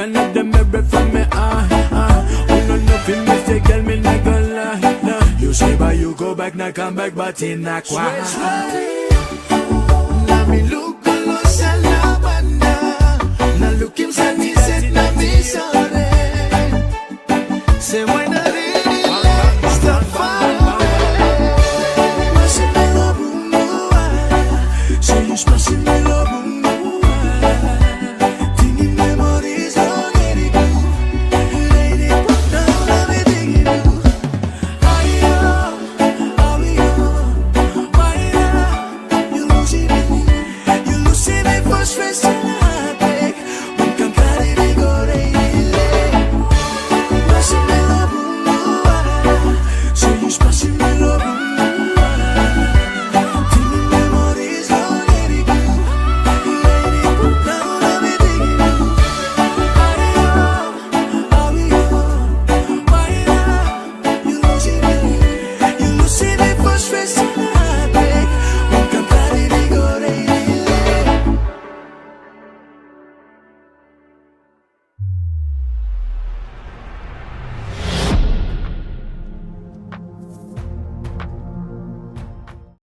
Another mirror from me, oh no, nothing mistake, girl, me not gonna lie. You say, but you go back, now come back, but in a quiet. Na mi look lo sa la banda, na look him sa ni set na mi sore. Se